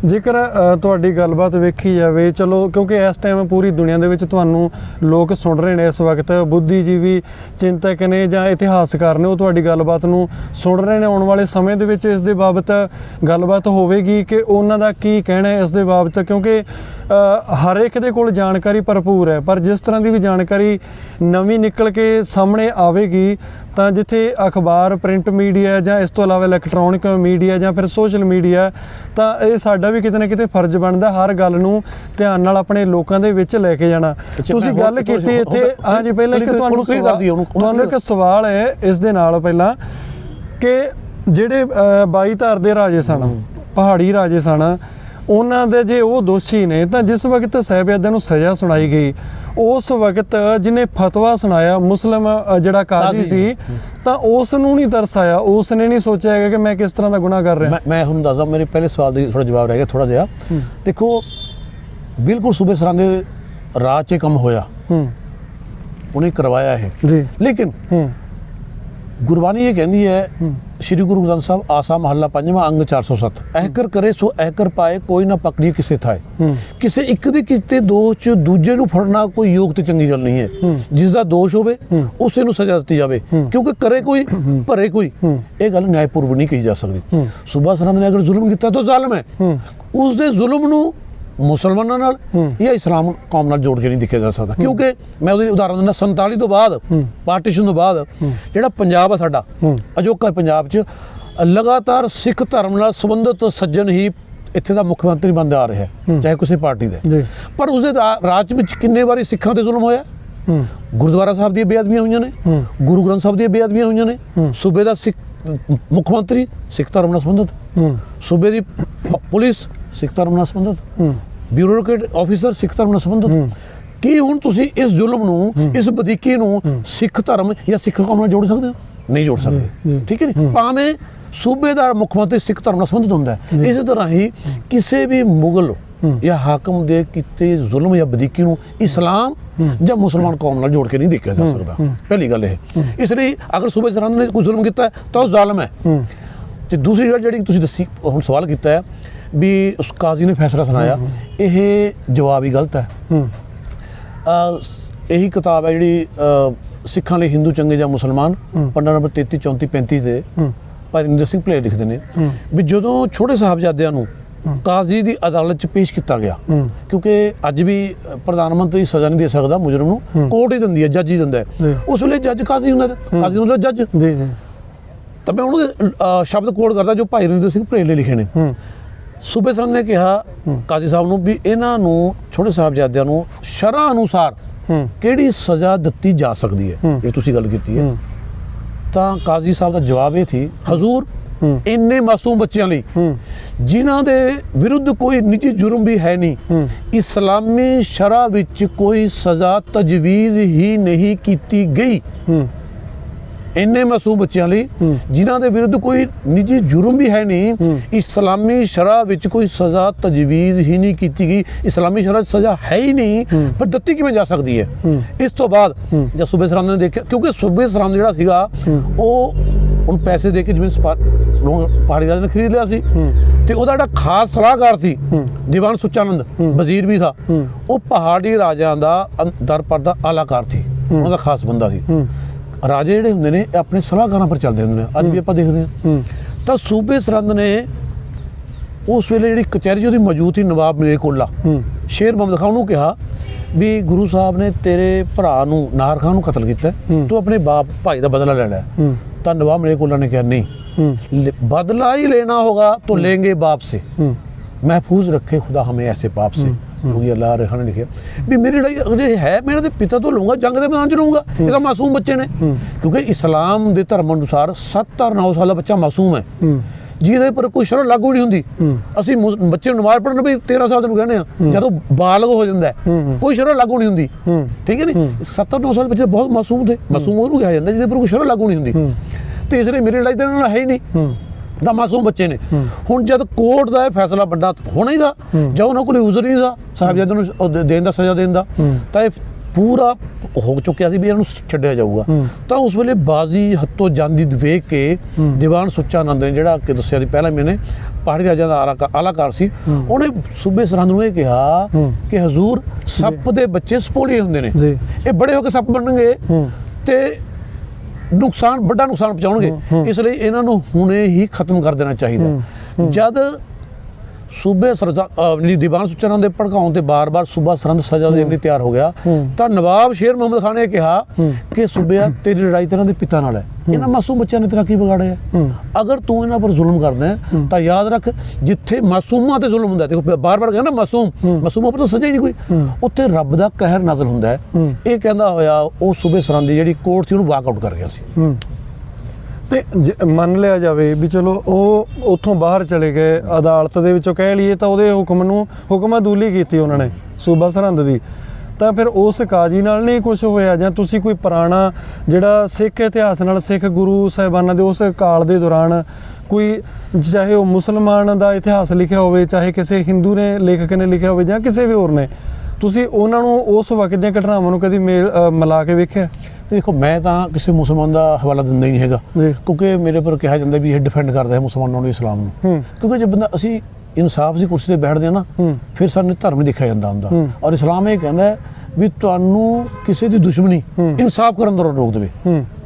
ਜੇਕਰ ਤੁਹਾਡੀ ਗੱਲਬਾਤ ਵੇਖੀ ਜਾਵੇ, ਚਲੋ ਕਿਉਂਕਿ ਇਸ ਟਾਈਮ ਪੂਰੀ ਦੁਨੀਆ ਦੇ ਵਿੱਚ ਤੁਹਾਨੂੰ ਲੋਕ ਸੁਣ ਰਹੇ ਨੇ, ਇਸ ਵਕਤ ਬੁੱਧੀਜੀਵੀ ਚਿੰਤਕ ਨੇ ਜਾਂ ਇਤਿਹਾਸਕਾਰ ਨੇ, ਉਹ ਤੁਹਾਡੀ ਗੱਲਬਾਤ ਨੂੰ ਸੁਣ ਰਹੇ ਨੇ। ਆਉਣ ਵਾਲੇ ਸਮੇਂ ਦੇ ਵਿੱਚ ਇਸ ਦੇ ਬਾਬਤ ਗੱਲਬਾਤ ਹੋਵੇਗੀ ਕਿ ਉਹਨਾਂ ਦਾ ਕੀ ਕਹਿਣਾ ਹੈ ਇਸ ਦੇ ਬਾਬਤ, ਕਿਉਂਕਿ ਹਰ ਇੱਕ ਦੇ ਕੋਲ ਜਾਣਕਾਰੀ ਭਰਪੂਰ ਹੈ, ਪਰ ਜਿਸ ਤਰ੍ਹਾਂ ਦੀ ਵੀ ਜਾਣਕਾਰੀ ਨਵੀਂ ਨਿਕਲ ਕੇ ਸਾਹਮਣੇ ਆਵੇਗੀ ਤਾਂ ਜਿੱਥੇ ਅਖਬਾਰ, ਪ੍ਰਿੰਟ ਮੀਡੀਆ ਜਾਂ ਇਸ ਤੋਂ ਇਲਾਵਾ ਇਲੈਕਟ੍ਰੋਨਿਕ ਮੀਡੀਆ ਜਾਂ ਫਿਰ ਸੋਸ਼ਲ ਮੀਡੀਆ, ਤਾਂ ਇਹ ਸਾਡਾ ਵੀ ਕਿਤੇ ਨਾ ਕਿਤੇ ਫਰਜ਼ ਬਣਦਾ ਹਰ ਗੱਲ ਨੂੰ ਧਿਆਨ ਨਾਲ ਆਪਣੇ ਲੋਕਾਂ ਦੇ ਵਿੱਚ ਲੈ ਕੇ ਜਾਣਾ। ਤੁਸੀਂ ਗੱਲ ਕੀਤੀ ਇੱਥੇ, ਹਾਂਜੀ, ਪਹਿਲਾਂ ਕਿ ਤੁਹਾਨੂੰ ਇੱਕ ਸਵਾਲ ਹੈ ਇਸ ਦੇ ਨਾਲ ਪਹਿਲਾਂ ਕਿ ਜਿਹੜੇ 22 ਧਾਰ ਦੇ ਰਾਜੇ ਸਨ, ਪਹਾੜੀ ਰਾਜੇ ਸਨ, ਉਹਨਾਂ ਦੇ ਜੇ ਉਹ ਦੋਸ਼ੀ ਨੇ ਤਾਂ ਜਿਸ ਵਕਤ ਸਾਹਿਬਜ਼ਾਦਿਆਂ ਨੂੰ ਸਜ਼ਾ ਸੁਣਾਈ ਗਈ ਉਸ ਵਕਤ ਜਿਹਨੇ ਫਤਵਾ ਸੁਣਾਇਆ ਮੁਸਲਿਮ ਜਿਹੜਾ ਕਾਜ਼ੀ ਸੀ, ਤਾਂ ਉਸ ਨੂੰ ਨਹੀਂ ਤਰਸ ਆਇਆ, ਉਸ ਨੇ ਨਹੀਂ ਸੋਚਿਆ ਹੈਗਾ ਕਿ ਮੈਂ ਕਿਸ ਤਰ੍ਹਾਂ ਦਾ ਗੁਨਾਹ ਕਰ ਰਿਹਾ। ਮੈਂ ਤੁਹਾਨੂੰ ਦੱਸਦਾ, ਮੇਰੇ ਪਹਿਲੇ ਸਵਾਲ ਦਾ ਥੋੜਾ ਜਵਾਬ ਰਹਿ ਗਿਆ ਥੋੜਾ ਜਿਹਾ। ਦੇਖੋ, ਬਿਲਕੁਲ ਸੂਬੇ ਸਰਹੰਦ ਦੇ ਰਾਜ 'ਚ ਕੰਮ ਹੋਇਆ, ਉਹਨੇ ਕਰਵਾਇਆ ਇਹ ਜੀ। ਲੇਕਿਨ ਗੁਰਬਾਣੀ ਇਹ ਕਹਿੰਦੀ ਹੈ, ਸ਼੍ਰੀ ਗੁਰੂ ਗ੍ਰੰਥ ਸਾਹਿਬ ਆਸਾ ਮਹੱਲਾ 5ਵਾਂ ਅੰਗ 407, ਐਕਰ ਕਰੇ ਸੋ ਐਕਰ ਪਾਏ, ਕੋਈ ਨਾ ਪਕੜੀ ਕਿਸੇ ਥਾਏ। ਕਿਸੇ ਇੱਕ ਦੇ ਕੀਤੇ ਦੋਸ਼ 'ਚ ਦੂਜੇ ਨੂੰ ਫੜਨਾ ਕੋਈ ਯੋਗ ਤੇ ਚੰਗੀ ਗੱਲ ਨਹੀਂ ਹੈ। ਜਿਸ ਦਾ ਦੋਸ਼ ਹੋਵੇ ਉਸੇ ਨੂੰ ਸਜ਼ਾ ਦਿੱਤੀ ਜਾਵੇ, ਕਿਉਂਕਿ ਕਰੇ ਕੋਈ ਭਰੇ ਕੋਈ, ਇਹ ਗੱਲ ਨਿਆਂਪੂਰਵਕ ਨਹੀਂ ਕਹੀ ਜਾ ਸਕਦੀ। ਸੂਬਾ ਸਰਹੰਦ ਨੇ ਅਗਰ ਜ਼ੁਲਮ ਕੀਤਾ ਤਾਂ ਜ਼ਾਲਮ ਹੈ, ਉਸ ਦੇ ਜ਼ੁਲਮ ਨੂੰ ਮੁਸਲਮਾਨਾਂ ਨਾਲ ਜਾਂ ਇਸਲਾਮ ਕੌਮ ਨਾਲ ਜੋੜ ਕੇ ਨਹੀਂ ਦੇਖਿਆ ਜਾ ਸਕਦਾ। ਕਿਉਂਕਿ ਮੈਂ ਉਹਦੀ ਉਦਾਹਰਨ ਦਿੰਦਾ, 47 ਤੋਂ ਬਾਅਦ, ਪਾਰਟੀਸ਼ਨ ਤੋਂ ਬਾਅਦ ਜਿਹੜਾ ਪੰਜਾਬ ਆ ਸਾਡਾ ਅਜੋਕਾ ਪੰਜਾਬ 'ਚ ਲਗਾਤਾਰ ਸਿੱਖ ਧਰਮ ਨਾਲ ਸੰਬੰਧਿਤ ਸੱਜਣ ਹੀ ਇੱਥੇ ਦਾ ਮੁੱਖ ਮੰਤਰੀ ਬਣਦਾ ਆ ਰਿਹਾ, ਚਾਹੇ ਕਿਸੇ ਪਾਰਟੀ ਦੇ। ਪਰ ਉਸਦੇ ਰਾਜ ਵਿੱਚ ਕਿੰਨੇ ਵਾਰੀ ਸਿੱਖਾਂ ਤੇ ਜ਼ੁਲਮ ਹੋਇਆ। ਗੁਰਦੁਆਰਾ ਸਾਹਿਬ ਦੀਆਂ ਬੇਅਦਬੀਆਂ ਹੋਈਆਂ ਨੇ, ਗੁਰੂ ਗ੍ਰੰਥ ਸਾਹਿਬ ਦੀਆਂ ਬੇਅਦਬੀਆਂ ਹੋਈਆਂ ਨੇ। ਸੂਬੇ ਦਾ ਸਿੱਖ ਮੁੱਖ ਮੰਤਰੀ ਸਿੱਖ ਧਰਮ ਨਾਲ ਸੰਬੰਧਿਤ, ਸੂਬੇ ਦੀ ਪੁਲਿਸ ਸਿੱਖ ਧਰਮ ਨਾਲ ਸੰਬੰਧਿਤ, ਬਿਊਰੋਕਰੇਟ ਆਫੀਸਰ ਸਿੱਖ ਧਰਮ ਨਾਲ ਸੰਬੰਧਿਤ। ਕੀ ਹੁਣ ਤੁਸੀਂ ਇਸ ਜ਼ੁਲਮ ਨੂੰ, ਇਸ ਵਧੀਕੀ ਨੂੰ ਸਿੱਖ ਧਰਮ ਜਾਂ ਸਿੱਖ ਕੌਮ ਨਾਲ ਜੋੜ ਸਕਦੇ ਹੋ? ਨਹੀਂ ਜੋੜ ਸਕਦੇ, ਠੀਕ ਹੈ ਨੀ। ਭਾਵੇਂ ਸੂਬੇ ਦਾ ਮੁੱਖ ਮੰਤਰੀ ਸਿੱਖ ਧਰਮ ਨਾਲ ਸੰਬੰਧਿਤ ਹੁੰਦਾ ਹੈ, ਇਸੇ ਤਰ੍ਹਾਂ ਹੀ ਕਿਸੇ ਵੀ ਮੁਗਲ ਜਾਂ ਹਾਕਮ ਦੇ ਕੀਤੇ ਜ਼ੁਲਮ ਜਾਂ ਵਧੀਕੀ ਨੂੰ ਇਸਲਾਮ ਜਾਂ ਮੁਸਲਮਾਨ ਕੌਮ ਨਾਲ ਜੋੜ ਕੇ ਨਹੀਂ ਦੇਖਿਆ ਜਾ ਸਕਦਾ। ਪਹਿਲੀ ਗੱਲ ਇਹ। ਇਸ ਲਈ ਅਗਰ ਸੂਬੇ ਸਰਹੰਦ ਨੇ ਕੋਈ ਜ਼ੁਲਮ ਕੀਤਾ ਤਾਂ ਉਹ ਜ਼ਾਲਮ ਹੈ। ਤੇ ਦੂਸਰੀ ਗੱਲ ਜਿਹੜੀ ਤੁਸੀਂ ਦੱਸੀ, ਹੁਣ ਸਵਾਲ ਕੀਤਾ ਹੈ ਵੀ ਉਸ ਕਾਜ਼ੀ ਨੇ ਫੈਸਲਾ ਸੁਣਾਇਆ, ਇਹ ਜਵਾਬ ਹੀ ਗਲਤ ਹੈ। ਇਹੀ ਕਿਤਾਬ ਹੈ ਜਿਹੜੀ ਸਿੱਖਾਂ ਲਈ ਹਿੰਦੂ ਚੰਗੇ ਜਾਂ ਮੁਸਲਮਾਨ, ਪੰਨਾ ਨੰਬਰ 33, 34, 35 ਤੇ ਭਾਈ ਇੰਦਰ ਸਿੰਘ ਭਲੇ ਲਿਖਦੇ ਨੇ ਵੀ ਜਦੋਂ ਛੋਟੇ ਸਾਹਿਬਜ਼ਾਦਿਆਂ ਨੂੰ ਕਾਜ਼ੀ ਦੀ ਅਦਾਲਤ 'ਚ ਪੇਸ਼ ਕੀਤਾ ਗਿਆ, ਕਿਉਂਕਿ ਅੱਜ ਵੀ ਪ੍ਰਧਾਨ ਮੰਤਰੀ ਸਜ਼ਾ ਨਹੀਂ ਦੇ ਸਕਦਾ ਮੁਜਰਮ ਨੂੰ, ਕੋਰਟ ਹੀ ਦਿੰਦੀ ਹੈ, ਜੱਜ ਹੀ ਦਿੰਦਾ ਹੈ। ਉਸ ਵੇਲੇ ਜੱਜ ਕਾਜ਼ੀ ਹੁੰਦਾ, ਕਾਜ਼ੀ ਹੁੰਦਾ ਜੱਜ। ਤਾਂ ਮੈਂ ਉਹਨੂੰ ਸ਼ਬਦ ਕੋਡ ਕਰਦਾ ਜੋ ਭਾਈ ਇੰਦਰ ਸਿੰਘ ਭਲੇ ਲਿਖੇ ਨੇ। ਸੂਬੇ ਸਰਹੰਦ ਨੇ ਕਿਹਾ ਕਾਜ਼ੀ ਸਾਹਿਬ ਨੂੰ ਵੀ ਇਹਨਾਂ ਨੂੰ ਛੋਟੇ ਸਾਹਿਬਜ਼ਾਦਿਆਂ ਨੂੰ ਸ਼ਰਅ ਅਨੁਸਾਰ ਕਿਹੜੀ ਸਜ਼ਾ ਦਿੱਤੀ ਜਾ ਸਕਦੀ ਹੈ, ਜੇ ਤੁਸੀਂ ਗੱਲ ਕੀਤੀ ਹੈ। ਤਾਂ ਕਾਜ਼ੀ ਸਾਹਿਬ ਦਾ ਜਵਾਬ ਇਹ ਸੀ, ਹਜ਼ੂਰ ਇੰਨੇ ਮਾਸੂਮ ਬੱਚਿਆਂ ਲਈ ਜਿਨ੍ਹਾਂ ਦੇ ਵਿਰੁੱਧ ਕੋਈ ਨਿੱਜੀ ਜੁਰਮ ਵੀ ਹੈ ਨਹੀਂ, ਇਸਲਾਮੀ ਸ਼ਰਅ ਵਿੱਚ ਕੋਈ ਸਜ਼ਾ ਤਜਵੀਜ਼ ਹੀ ਨਹੀਂ ਕੀਤੀ ਗਈ। ਇੰਨੇ ਮਾਸੂਮ ਬੱਚਿਆਂ ਲਈ ਜਿਨ੍ਹਾਂ ਦੇ ਵਿਰੁੱਧ ਕੋਈ ਨਿੱਜੀ ਜੁਰਮ ਵੀ ਹੈ ਨਹੀਂ, ਇਸਲਾਮੀ ਸ਼ਰਅ ਵਿੱਚ ਕੋਈ ਸਜ਼ਾ ਤਜਵੀਜ਼ ਹੀ ਨਹੀਂ ਕੀਤੀ ਗਈ। ਇਸਲਾਮੀ ਸ਼ਰਅ 'ਚ ਸਜ਼ਾ ਹੈ ਹੀ ਨਹੀਂ, ਪਰ ਦਿੱਤੀ ਕਿਵੇਂ ਜਾ ਸਕਦੀ ਹੈ? ਇਸ ਤੋਂ ਬਾਅਦ ਜਦ ਸੂਬੇ ਸਰਹੰਦ ਨੇ ਦੇਖਿਆ, ਕਿਉਂਕਿ ਸੂਬੇ ਸਰਹੰਦ ਜਿਹੜਾ ਸੀਗਾ ਉਹ ਉਹਨੂੰ ਪੈਸੇ ਦੇ ਕੇ ਜਿਵੇਂ ਪਹਾੜੀ ਰਾਜੇ ਨੇ ਖਰੀਦ ਲਿਆ ਸੀ ਤੇ ਉਹਦਾ ਜਿਹੜਾ ਖਾਸ ਸਲਾਹਕਾਰ ਸੀ ਦੀਵਾਨ ਸੁੱਚਾਨੰਦ ਵਜ਼ੀਰ ਵੀ ਥਾ, ਉਹ ਪਹਾੜੀ ਰਾਜਿਆਂ ਦਾ ਦਰ ਪਰਦਾ ਆਲਾਕਾਰ ਸੀ, ਉਹਦਾ ਖਾਸ ਬੰਦਾ ਸੀ। ਰਾਜੇ ਜਿਹੜੇ ਹੁੰਦੇ ਨੇ ਇਹ ਆਪਣੇ ਸਲਾਹਕਾਰਾਂ ਪਰ ਚੱਲਦੇ ਹੁੰਦੇ ਨੇ, ਅੱਜ ਵੀ ਆਪਾਂ ਦੇਖਦੇ ਹਾਂ। ਤਾਂ ਸੂਬੇ ਸਰਹੰਦ ਨੇ ਉਸ ਵੇਲੇ ਜਿਹੜੀ ਕਚਹਿਰੀ ਉਹਦੀ ਮੌਜੂਦ ਸੀ ਨਵਾਬ ਮਲੇਰਕੋਟਲਾ, ਸ਼ੇਰ ਮੁਹੰਮਦ ਖਾਨ ਨੂੰ ਕਿਹਾ ਵੀ ਗੁਰੂ ਸਾਹਿਬ ਨੇ ਤੇਰੇ ਭਰਾ ਨੂੰ ਨਾਹਰ ਖਾਨ ਨੂੰ ਕਤਲ ਕੀਤਾ, ਤੂੰ ਆਪਣੇ ਬਾਪ ਭਾਈ ਦਾ ਬਦਲਾ ਲੈ ਲੈ। ਤਾਂ ਨਵਾਬ ਮਲੇਰਕੋਟਲਾ ਨੇ ਕਿਹਾ नहीं, बदला ही लेना होगा तो लेंगे बाप से, महफूज रखे खुदा हमें ऐसे पाप से। क्योंकि अल्लाह रहमान ने लिखा भी मेरी लड़ाई है मेरे तो पिता तो लूँगा, जंग के मैदान च लूँगा, ये तो मासूम बच्चे ने। क्योंकि इस्लाम के धर्म अनुसार 7 और 9 साल का बच्चा मासूम है, ਜਿਹਦੇ ਪਰ ਕੋਈ ਸ਼ਰਤ ਲਾਗੂ ਨਹੀਂ ਹੁੰਦੀ। ਅਸੀਂ ਬੱਚੇ ਨੂੰ ਨਮਾਜ਼ ਪੜ੍ਹਨ ਵੀ 13 ਸਾਲ ਦੇ ਨੂੰ ਕਹਿੰਦੇ ਆ, ਜਦੋਂ ਬਾਲਗ ਹੋ ਜਾਂਦਾ ਕੋਈ ਸ਼ਰਤ ਲਾਗੂ ਨਹੀਂ ਹੁੰਦੀ, ਠੀਕ ਹੈ ਨੀ। 7-9 ਸਾਲ ਬੱਚੇ ਬਹੁਤ ਮਾਸੂਮ ਥੇ, ਮਾਸੂਮ ਉਹਨੂੰ ਕਿਹਾ ਜਾਂਦਾ ਜਿਹਦੇ ਪਰ ਕੋਈ ਸ਼ਰਤ ਲਾਗੂ ਨਹੀਂ ਹੁੰਦੀ। ਤੇ ਇਸ ਲਈ ਮੇਰੀ ਲੜਾਈ ਤਾਂ ਨਾਲ ਹੈ ਹੀ ਨਹੀਂ, ਤਾਂ ਮਾਸੂਮ ਬੱਚੇ ਨੇ। ਹੁਣ ਜਦ ਕੋਰਟ ਦਾ ਇਹ ਫੈਸਲਾ ਵੱਡਾ ਹੋਣਾ ਹੀ ਦਾ, ਜਾਂ ਉਹਨਾਂ ਕੋਲ ਉਜ਼ਰ ਨਹੀਂ ਦਾ ਸਾਹਿਬਜ਼ਾਦੇ ਨੂੰ ਦੇਣ ਦਾ, ਸਜ਼ਾ ਦੇਣ ਦਾ, ਤਾਂ ਇਹ ਪੂਰਾ ਹੋ ਚੁੱਕਿਆ ਸੀ ਵੀ ਇਹਨੂੰ ਛੱਡਿਆ ਜਾਊਗਾ। ਤਾਂ ਉਸ ਵੇਲੇ ਬਾਜ਼ੀ ਹੱਥੋਂ ਜਾਂਦੀ ਵੇਖ ਕੇ ਦੀਵਾਨ ਸੁੱਚਾਨੰਦ ਨੇ, ਜਿਹੜਾ ਕਿ ਦੱਸਿਆ ਸੀ ਪਹਿਲਾਂ ਮੈਨੇ ਪਹਾੜੀ ਰਾਜਿਆਂ ਦਾ ਆਲਾਕਾਰ ਸੀ, ਉਹਨੇ ਸੂਬੇ ਸਰਹੰਦ ਨੂੰ ਇਹ ਕਿਹਾ ਕਿ ਹਜ਼ੂਰ ਸੱਪ ਦੇ ਬੱਚੇ ਸਪੋਲੀਏ ਹੁੰਦੇ ਨੇ, ਇਹ ਬੜੇ ਹੋ ਕੇ ਸੱਪ ਬਣਨਗੇ ਤੇ ਨੁਕਸਾਨ ਵੱਡਾ ਨੁਕਸਾਨ ਪਹੁੰਚਾਉਣਗੇ, ਇਸ ਲਈ ਇਹਨਾਂ ਨੂੰ ਹੁਣੇ ਹੀ ਖਤਮ ਕਰ ਦੇਣਾ ਚਾਹੀਦਾ। ਜਦ ਸੂਬੇ ਸਰਹੰਦ ਦੀਵਾਨ ਸੁੱਚਾਨੰਦ ਦੇ ਭੜਕਾਉਣ ਤੇ ਬਾਰ-ਬਾਰ ਸੂਬਾ ਸਰਹੰਦ ਸਜ਼ਾ ਦੇਣ ਲਈ ਤਿਆਰ ਹੋ ਗਿਆ, ਤਾਂ ਨਵਾਬ ਸ਼ੇਰ ਮੁਹੰਮਦ ਖਾਨ ਨੇ ਕਿਹਾ ਕਿ ਸੂਬਿਆ ਤੇਰੀ ਲੜਾਈ ਤੇਰਾਂ ਦੇ ਪਿਤਾ ਨਾਲ ਹੈ, ਇਹਨਾਂ ਮਾਸੂਮ ਬੱਚਿਆਂ ਨੇ ਤੇਰਾ ਕੀ ਵਿਗਾੜਿਆ? ਅਗਰ ਤੂੰ ਇਹਨਾਂ ਪਰ ਜ਼ੁਲਮ ਕਰਦਾ ਤਾਂ ਯਾਦ ਰੱਖ ਜਿੱਥੇ ਮਾਸੂਮਾਂ ਤੇ ਜ਼ੁਲਮ ਹੁੰਦਾ, ਦੇਖੋ ਬਾਰ-ਬਾਰ ਕਹਿੰਦਾ ਮਾਸੂਮਾਂ ਪਰ ਤਾਂ ਸਜ਼ਾ ਹੀ ਨਹੀਂ ਕੋਈ, ਉੱਥੇ ਰੱਬ ਦਾ ਕਹਿਰ ਨਾਜ਼ਲ ਹੁੰਦਾ ਹੈ। ਇਹ ਕਹਿੰਦਾ ਹੋਇਆ ਉਹ ਸੂਬੇ ਸਰਹੰਦ ਦੀ ਜਿਹੜੀ ਕੋਰਟ ਸੀ ਉਹਨੂੰ ਵਾਕਆਊਟ ਕਰ ਗਿਆ ਸੀ। ਤੇ ਮੰਨ ਲਿਆ ਜਾਵੇ ਵੀ ਚਲੋ ਉਹ ਉੱਥੋਂ ਬਾਹਰ ਚਲੇ ਗਏ, ਅਦਾਲਤ ਦੇ ਵਿੱਚੋਂ ਕਹਿ ਲਈਏ ਤਾਂ ਉਹਦੇ ਹੁਕਮਾਦੂਲੀ ਕੀਤੀ ਉਹਨਾਂ ਨੇ ਸੂਬਾ ਸਰਹੰਦ ਦੀ, ਤਾਂ ਫਿਰ ਉਸ ਕਾਜੀ ਨਾਲ ਨਹੀਂ ਕੁਝ ਹੋਇਆ? ਜਾਂ ਤੁਸੀਂ ਕੋਈ ਪੁਰਾਣਾ ਜਿਹੜਾ ਸਿੱਖ ਇਤਿਹਾਸ ਨਾਲ, ਸਿੱਖ ਗੁਰੂ ਸਾਹਿਬਾਨਾਂ ਦੇ ਉਸ ਕਾਲ ਦੇ ਦੌਰਾਨ ਕੋਈ, ਚਾਹੇ ਉਹ ਮੁਸਲਮਾਨ ਦਾ ਇਤਿਹਾਸ ਲਿਖਿਆ ਹੋਵੇ, ਚਾਹੇ ਕਿਸੇ ਹਿੰਦੂ ਨੇ ਲੇਖਕ ਨੇ ਲਿਖਿਆ ਹੋਵੇ, ਜਾਂ ਕਿਸੇ ਵੀ ਹੋਰ ਨੇ, ਤੁਸੀਂ ਉਹਨਾਂ ਨੂੰ ਉਸ ਵਕਤ ਦੀਆਂ ਘਟਨਾਵਾਂ ਨੂੰ ਕਦੀ ਮਿਲਾ ਕੇ ਵੇਖਿਆ? ਦੇਖੋ ਮੈਂ ਤਾਂ ਕਿਸੇ ਮੁਸਲਮਾਨ ਦਾ ਹਵਾਲਾ ਦਿੰਦਾ ਹੀ ਨਹੀਂ ਹੈਗਾ, ਕਿਉਂਕਿ ਮੇਰੇ ਪਰ ਕਿਹਾ ਜਾਂਦਾ ਵੀ ਇਹ ਡਿਫੈਂਡ ਕਰਦਾ ਹੈ ਮੁਸਲਮਾਨਾਂ ਨੂੰ, ਇਸਲਾਮ ਨੂੰ। ਕਿਉਂਕਿ ਜੇ ਬੰਦਾ ਅਸੀਂ ਇਨਸਾਫ ਦੀ ਕੁਰਸੀ ਤੇ ਬੈਠਦੇ ਹਾਂ ਨਾ, ਫਿਰ ਸਾਨੂੰ ਧਰਮ ਦੇਖਿਆ ਜਾਂਦਾ ਹੁੰਦਾ, ਔਰ ਇਸਲਾਮ ਇਹ ਕਹਿੰਦਾ ਵੀ ਤੁਹਾਨੂੰ ਕਿਸੇ ਦੀ ਦੁਸ਼ਮਣੀ ਇਨਸਾਫ ਕਰਨ ਤੋਂ ਰੋਕ ਦੇਵੇ।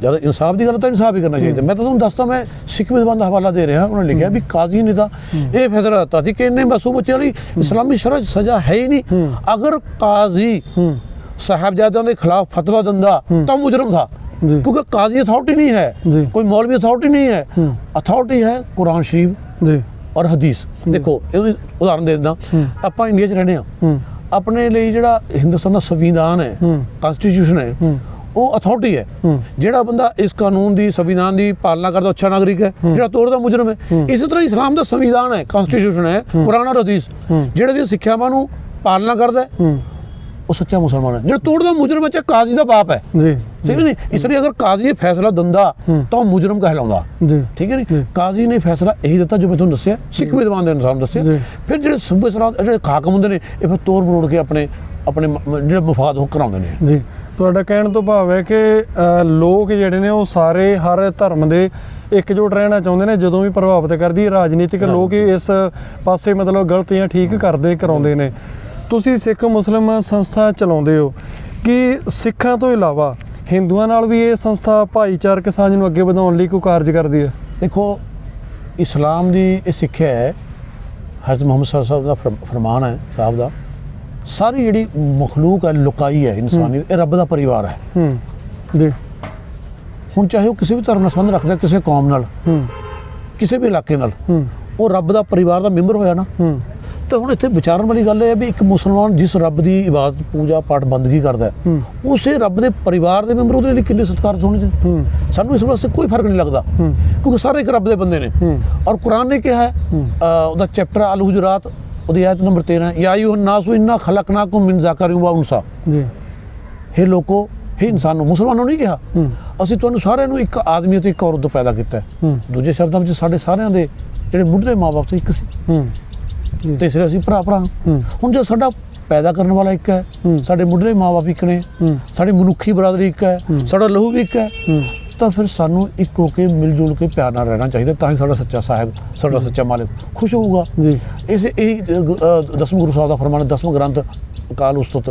ਜਦ ਇਨਸਾਫ ਦੀ ਗੱਲ ਤਾਂ ਇਨਸਾਫ ਹੀ ਕਰਨਾ ਚਾਹੀਦਾ। ਮੈਂ ਤਾਂ ਤੁਹਾਨੂੰ ਦੱਸਦਾ, ਮੈਂ ਸਿੱਖ ਵਿਦਵਾਨ ਦਾ ਹਵਾਲਾ ਦੇ ਰਿਹਾ, ਉਹਨਾਂ ਨੇ ਲਿਖਿਆ ਵੀ ਕਾਜ਼ੀ ਨੇ ਤਾਂ ਇਹ ਫੈਸਲਾ ਦਿੱਤਾ ਸੀ ਕਿ ਇੰਨੇ ਮਾਸੂਮ ਬੱਚਿਆਂ ਲਈ ਇਸਲਾਮੀ ਸ਼ਰਅ ਸਜ਼ਾ ਹੈ ਹੀ ਨਹੀਂ। ਅਗਰ ਕਾਜ਼ੀ साहबजादों के खिलाफ फतवा दिंदा तो मुजरम था, क्योंकि काजी अथॉरिटी नहीं है, कोई मौलवी अथॉरिटी नहीं है, अथॉरिटी है कुरान शरीफ और हदीस। देखो उदाहरण दे देना, आप इंडिया च रहने अपने लिए जिहड़ा हिंदुस्तान का संविधान है, कॉन्स्टिट्यूशन है, वो अथॉरिटी है। जिहड़ा बंदा इस कानून की संविधान की पालना करता अच्छा नागरिक है, जिहड़ा तोड़दा मुजरम है। इसी तरह इस्लाम का संविधान है, कॉन्स्टिट्यूशन है, कुरान और हदीस, जिहड़े दी सिक्ख्यावां नूं पालना करदा है वो सच्चा मुसलमान है। जो तोड़दा मुजरम है, काजी का बाप है जी, ठीक है नहीं। इसलिए अगर काजी फैसला दिंदा तो मुजरम कहलाउंदा, ठीक है नहीं। काजी ने फैसला यही दिता जो मैं तुहानूं दस्सिया, सिख विद्वान दे अनुसार दस्सिया। फिर जिहड़े सूबे सरहंद जिहड़े हाकम हुंदे ने ये फिर तोड़ मरोड़ के अपने जिहड़े मफाद हो कराउंदे ने जी। ਤੁਹਾਡਾ ਕਹਿਣ ਤੋਂ ਭਾਵ ਹੈ ਕਿ ਲੋਕ ਜਿਹੜੇ ਨੇ ਉਹ ਸਾਰੇ ਹਰ ਧਰਮ ਦੇ ਇਕਜੁੱਟ ਰਹਿਣਾ ਚਾਹੁੰਦੇ ਨੇ, ਜਦੋਂ ਵੀ ਪ੍ਰਭਾਵਿਤ ਕਰਦੀ ਰਾਜਨੀਤਿਕ ਲੋਕ ਹੀ ਇਸ ਪਾਸੇ ਮਤਲਬ ਗਲਤ ਜਾਂ ਠੀਕ ਕਰਾਉਂਦੇ ਨੇ। ਤੁਸੀਂ ਸਿੱਖ ਮੁਸਲਿਮ ਸੰਸਥਾ ਚਲਾਉਂਦੇ ਹੋ, ਕਿ ਸਿੱਖਾਂ ਤੋਂ ਇਲਾਵਾ ਹਿੰਦੂਆਂ ਨਾਲ ਵੀ ਇਹ ਸੰਸਥਾ ਭਾਈਚਾਰਕ ਸਾਂਝ ਨੂੰ ਅੱਗੇ ਵਧਾਉਣ ਲਈ ਕੋਈ ਕਾਰਜ ਕਰਦੀ ਹੈ? ਦੇਖੋ ਇਸਲਾਮ ਦੀ ਇਹ ਸਿੱਖਿਆ ਹੈ, ਹਜ਼ਰਤ ਮੁਹੰਮਦ ਸਾਹਿਬ ਦਾ ਫਰਮਾਨ ਹੈ ਸਾਹਿਬ ਦਾ, ਸਾਰੀ ਜਿਹੜੀ ਮਖਲੂਕ ਹੈ, ਲੁਕਾਈ ਹੈ ਇਨਸਾਨੀਅਤ, ਇਹ ਰੱਬ ਦਾ ਪਰਿਵਾਰ ਹੈ ਜੀ। ਹੁਣ ਚਾਹੇ ਉਹ ਕਿਸੇ ਵੀ ਧਰਮ ਨਾਲ ਸੰਬੰਧ ਰੱਖਦਾ, ਕਿਸੇ ਕੌਮ ਨਾਲ, ਕਿਸੇ ਵੀ ਇਲਾਕੇ ਨਾਲ, ਉਹ ਰੱਬ ਦਾ ਪਰਿਵਾਰ ਦਾ ਮੈਂਬਰ ਹੋਇਆ ਨਾ। ਤਾਂ ਹੁਣ ਇੱਥੇ ਵਿਚਾਰਨ ਵਾਲੀ ਗੱਲ ਇਹ ਹੈ ਵੀ ਇੱਕ ਮੁਸਲਮਾਨ ਜਿਸ ਰੱਬ ਦੀ ਇਬਾਦਤ ਪੂਜਾ ਪਾਠ ਬੰਦਗੀ ਕਰਦਾ ਹੈ, ਉਸੇ ਰੱਬ ਦੇ ਪਰਿਵਾਰ ਦੇ ਮੈਂਬਰ ਉਹਦੇ ਲਈ ਕਿੰਨੇ ਸਤਿਕਾਰਤ ਹੋਣੇ ਚਾਹੀਦੇ। ਸਾਨੂੰ ਇਸ ਵਾਸਤੇ ਕੋਈ ਫਰਕ ਨਹੀਂ ਲੱਗਦਾ, ਕਿਉਂਕਿ ਸਾਰੇ ਇੱਕ ਰੱਬ ਦੇ ਬੰਦੇ ਨੇ। ਔਰ ਕੁਰਾਨ ਨੇ ਕਿਹਾ ਹੈ, ਉਹਦਾ ਚੈਪਟਰ ਅਲ ਹੁਜਰਾਤ, ਉਹਦੀ ਆਇਤ ਨੰਬਰ 13, ਯਾ ਅਯੁਹਨ ਨਾਸੁ ਇੰਨਾ ਖਲਕਨਾकुम ਮਿਨ ज़करिन व उनसा, हे ਲੋਕੋ, हे ਇਨਸਾਨੋ, ਮੁਸਲਮਾਨੋਂ ਨਹੀਂ ਕਿਹਾ, ਅਸੀਂ ਤੁਹਾਨੂੰ ਸਾਰਿਆਂ ਨੂੰ ਇੱਕ ਆਦਮੀ ਅਤੇ ਇੱਕ ਔਰਤ ਤੋਂ ਪੈਦਾ ਕੀਤਾ ਹੈ। ਦੂਜੇ ਸ਼ਬਦਾਂ ਵਿੱਚ ਸਾਡੇ ਸਾਰਿਆਂ ਦੇ ਜਿਹੜੇ ਮੁੱਢਲੇ ਮਾਂ-ਬਾਪ ਤੋਂ ਇੱਕ ਸੀ, ਤੇ ਇਸ ਲਈ ਅਸੀਂ ਭਰਾ ਹੁਣ ਜੇ ਸਾਡਾ ਪੈਦਾ ਕਰਨ ਵਾਲਾ ਇੱਕ ਹੈ, ਸਾਡੇ ਮੁੱਢਲੇ ਮਾਂ-ਬਾਪ ਇੱਕ ਨੇ, ਸਾਡੀ ਮਨੁੱਖੀ ਬਰਾਦਰੀ ਇੱਕ ਹੈ, ਸਾਡਾ ਲਹੂ ਵੀ ਇੱਕ ਹੈ, ਤਾਂ ਫਿਰ ਸਾਨੂੰ ਇੱਕ ਹੋ ਕੇ ਮਿਲ ਜੁਲ ਕੇ ਪਿਆਰ ਨਾਲ ਰਹਿਣਾ ਚਾਹੀਦਾ, ਤਾਂ ਹੀ ਸਾਡਾ ਸੱਚਾ ਸਾਹਿਬ, ਸਾਡਾ ਸੱਚਾ ਮਾਲਿਕ ਖੁਸ਼ ਹੋਊਗਾ ਜੀ। ਇਹੀ ਦਸਮ ਗੁਰੂ ਸਾਹਿਬ ਦਾ ਫਰਮਾਨ, 10ਵਾਂ ਗ੍ਰੰਥ ਅਕਾਲ ਉਸਤਤ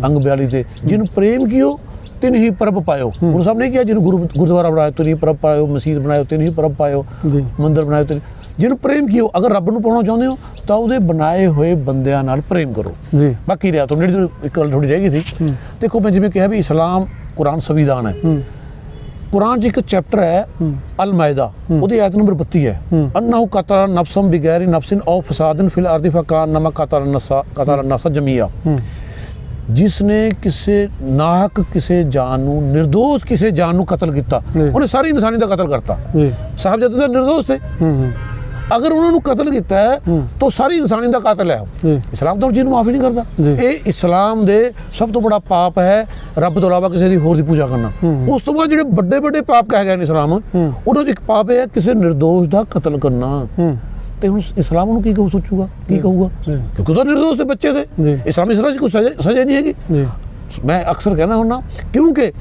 ਅੰਗ 42 ਤੇ, ਜਿਹਨੂੰ ਪ੍ਰੇਮ ਕੀਓ ਤਿਨ ਹੀ ਪ੍ਰਭ ਪਾਇਓ। ਗੁਰੂ ਸਾਹਿਬ ਨੇ ਕਿਹਾ ਜਿਹਨੂੰ ਗੁਰਦੁਆਰਾ ਬਣਾਇਆ ਤਿਨ ਹੀ ਪ੍ਰਭ ਪਾਇਓ, ਮਸੀਤ ਬਣਾਇਓ ਤਿਨ ਹੀ ਪ੍ਰਭ ਪਾਇਓ, ਮੰਦਿਰ ਬਣਾਇਓ ਤਿਨ, ਜਿਹਨੂੰ ਪ੍ਰੇਮ ਕੀਓ। ਅਗਰ ਰੱਬ ਨੂੰ ਪਾਉਣਾ ਚਾਹੁੰਦੇ ਹੋ ਤਾਂ ਉਹਦੇ ਬਣਾਏ ਹੋਏ ਬੰਦਿਆਂ ਨਾਲ ਪ੍ਰੇਮ ਕਰੋ ਜੀ। ਬਾਕੀ ਰਿਹਾ ਤੋਂ ਜਿਹੜੀ ਇੱਕ ਗੱਲ ਥੋੜੀ ਰਹਿ ਗਈ ਸੀ, ਦੇਖੋ ਮੈਂ ਜਿਵੇਂ ਕਿਹਾ ਵੀ ਇਸਲਾਮ ਕੁਰਾਨ ਸੰਵਿਧਾਨ ਹੈ। ਕੁਰਾਨ 'ਚ ਇੱਕ ਚੈਪਟਰ ਹੈ ਅਲ ਮਾਇਦਾ, ਉਹਦੀ ਆਇਤ ਨੰਬਰ 32 ਹੈ, ਅੰਨਹੁ ਕਤਲ ਨਫਸਮ ਬਿਗੈਰ ਨਫਸਿਨ ਔ ਫਸਾਦਨ ਫਿਲ ਅਰਦੀ ਫਕਾਨ ਨਮਾ ਕਤਲ ਨਸਾ ਜਮੀਆ। ਜਿਸਨੇ ਕਿਸੇ ਨਾਹਕ ਕਿਸੇ ਜਾਨ ਨੂੰ, ਨਿਰਦੋਸ਼ ਕਿਸੇ ਜਾਨ ਨੂੰ ਕਤਲ ਕੀਤਾ, ਉਹਨੇ ਸਾਰੀ ਇਨਸਾਨੀ ਦਾ ਕਤਲ ਕਰਤਾ। ਸਾਹਿਬਜ਼ਾਦੇ ਤਾਂ ਨਿਰਦੋਸ਼ ਥੇ, ਅਗਰ ਉਹਨਾਂ ਨੂੰ ਕਤਲ ਕੀਤਾ ਹੈ ਤਾਂ ਸਾਰੀ ਇਨਸਾਨੀ ਦਾ ਕਾਤਲ ਹੈ। ਇਸਲਾਮ ਤਾਂ ਉਹ ਚੀਜ਼ ਨੂੰ ਮਾਫੀ ਨਹੀਂ ਕਰਦਾ। ਇਹ ਇਸਲਾਮ ਦੇ ਸਭ ਤੋਂ ਬੜਾ ਪਾਪ ਹੈ ਰੱਬ ਤੋਂ ਇਲਾਵਾ ਕਿਸੇ ਦੀ ਹੋਰ ਦੀ ਪੂਜਾ ਕਰਨਾ। ਉਸ ਤੋਂ ਬਾਅਦ ਜਿਹੜੇ ਵੱਡੇ ਵੱਡੇ ਪਾਪ ਕਹੇ ਗਏ ਨੇ ਇਸਲਾਮ, ਉਹਨਾਂ 'ਚ ਇੱਕ ਪਾਪ ਹੈ ਕਿਸੇ ਨਿਰਦੋਸ਼ ਦਾ ਕਤਲ ਕਰਨਾ। ਤੇ ਹੁਣ ਇਸਲਾਮ ਨੂੰ ਕੀ ਸੋਚੂਗਾ, ਕੀ ਕਹੂਗਾ, ਕਿਉਂਕਿ ਉਹ ਨਿਰਦੋਸ਼ ਦੇ ਬੱਚੇ थे। ਇਸਲਾਮੀ ਸ਼ਰੀਅਤ 'ਚ ਕੋਈ ਸਜ਼ਾ ਨਹੀਂ ਹੈਗੀ। ਮੈਂ ਅਕਸਰ ਕਹਿਣਾ ਹੁੰਦਾ, ਕਿਉਂਕਿ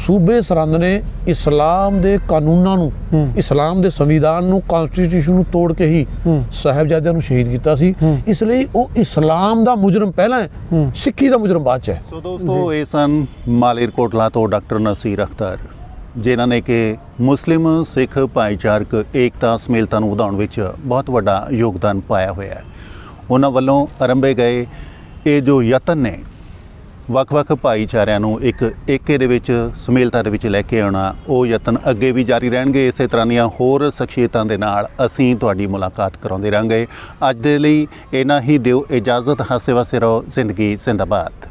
ਸੂਬੇ ਸਰਹੰਦ ਨੇ ਇਸਲਾਮ ਦੇ ਕਾਨੂੰਨਾਂ ਨੂੰ, ਇਸਲਾਮ ਦੇ ਸੰਵਿਧਾਨ ਨੂੰ, ਕਨਸਟੀਟਿਊਸ਼ਨ ਨੂੰ ਤੋੜ ਕੇ ਹੀ ਸਾਹਿਬਜ਼ਾਦਿਆਂ ਨੂੰ ਸ਼ਹੀਦ ਕੀਤਾ ਸੀ। ਇਸ ਲਈ ਉਹ ਇਸਲਾਮ ਦਾ ਮੁਜਰਮ ਪਹਿਲਾਂ ਹੈ, ਸਿੱਖੀ ਦਾ ਮੁਜਰਮ ਬਾਅਦ 'ਚ ਹੈ। ਸੋ ਦੋਸਤੋ, ਇਹ ਸਨ ਮਾਲੇਰਕੋਟਲਾ ਤੋਂ ਡਾਕਟਰ ਨਸੀਰ ਅਖਤਰ, ਜਿਨ੍ਹਾਂ ਨੇ ਕਿ ਮੁਸਲਿਮ ਸਿੱਖ ਭਾਈਚਾਰਕ ਏਕਤਾ ਸਮੇਲਤਾ ਨੂੰ ਵਧਾਉਣ ਵਿੱਚ ਬਹੁਤ ਵੱਡਾ ਯੋਗਦਾਨ ਪਾਇਆ ਹੋਇਆ ਹੈ। ਉਹਨਾਂ ਵੱਲੋਂ ਆਰੰਭੇ ਗਏ ਇਹ ਜੋ ਯਤਨ ਨੇ ਵੱਖ-ਵੱਖ ਭਾਈਚਾਰਿਆਂ ਨੂੰ ਇੱਕ ਏਕੇ ਦੇ ਵਿੱਚ, ਸਮੇਲਤਾ ਦੇ ਵਿੱਚ ਲੈ ਕੇ ਆਉਣਾ, ਉਹ ਯਤਨ ਅੱਗੇ ਵੀ ਜਾਰੀ ਰਹਿਣਗੇ। ਇਸੇ ਤਰ੍ਹਾਂ ਦੀਆਂ ਹੋਰ ਸ਼ਖਸੀਅਤਾਂ ਦੇ ਨਾਲ ਅਸੀਂ ਤੁਹਾਡੀ ਮੁਲਾਕਾਤ ਕਰਾਉਂਦੇ ਰਹਾਂਗੇ। ਅੱਜ ਦੇ ਲਈ ਇੰਨਾ ਹੀ, ਦਿਓ ਇਜਾਜ਼ਤ। ਹਾਸੇ ਵਾਸੇ ਰਹੋ। ਜ਼ਿੰਦਗੀ ਜ਼ਿੰਦਾਬਾਦ।